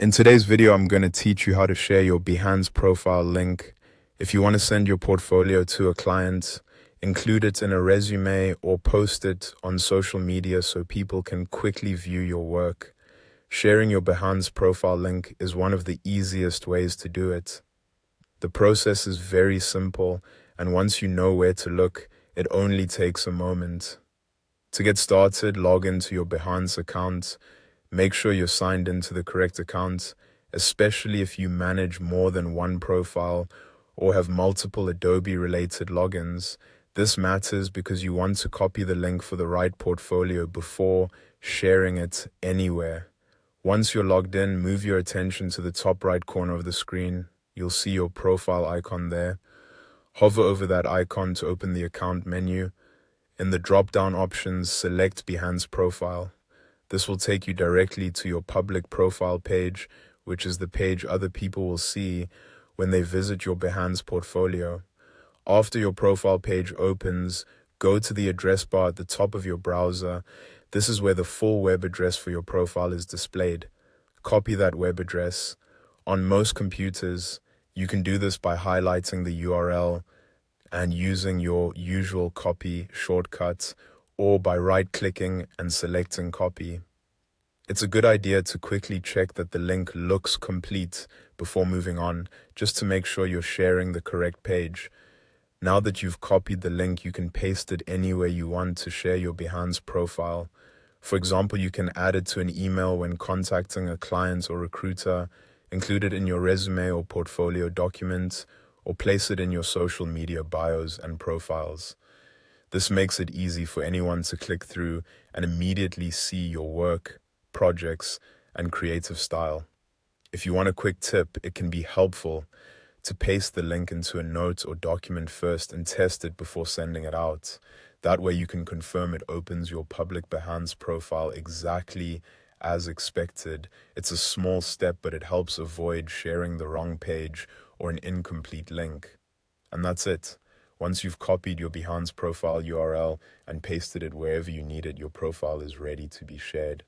In today's video, I'm going to teach you how to share your Behance profile link. If you want to send your portfolio to a client, include it in a resume or post it on social media so people can quickly view your work. Sharing your Behance profile link is one of the easiest ways to do it. The process is very simple, and once you know where to look, it only takes a moment. To get started, log into your Behance account. Make sure you're signed into the correct account, especially if you manage more than one profile or have multiple Adobe-related logins. This matters because you want to copy the link for the right portfolio before sharing it anywhere. Once you're logged in, move your attention to the top right corner of the screen. You'll see your profile icon there. Hover over that icon to open the account menu. In the drop-down options, select Behance Profile. This will take you directly to your public profile page, which is the page other people will see when they visit your Behance portfolio. After your profile page opens, go to the address bar at the top of your browser. This is where the full web address for your profile is displayed. Copy that web address. On most computers, you can do this by highlighting the URL and using your usual copy shortcut, or by right-clicking and selecting copy. It's a good idea to quickly check that the link looks complete before moving on, just to make sure you're sharing the correct page. Now that you've copied the link, you can paste it anywhere you want to share your Behance profile. For example, you can add it to an email when contacting a client or recruiter, include it in your resume or portfolio document, or place it in your social media bios and profiles. This makes it easy for anyone to click through and immediately see your work, projects, and creative style. If you want a quick tip, it can be helpful to paste the link into a note or document first and test it before sending it out. That way you can confirm it opens your public Behance profile exactly as expected. It's a small step, but it helps avoid sharing the wrong page or an incomplete link. And that's it. Once you've copied your Behance profile URL and pasted it wherever you need it, your profile is ready to be shared.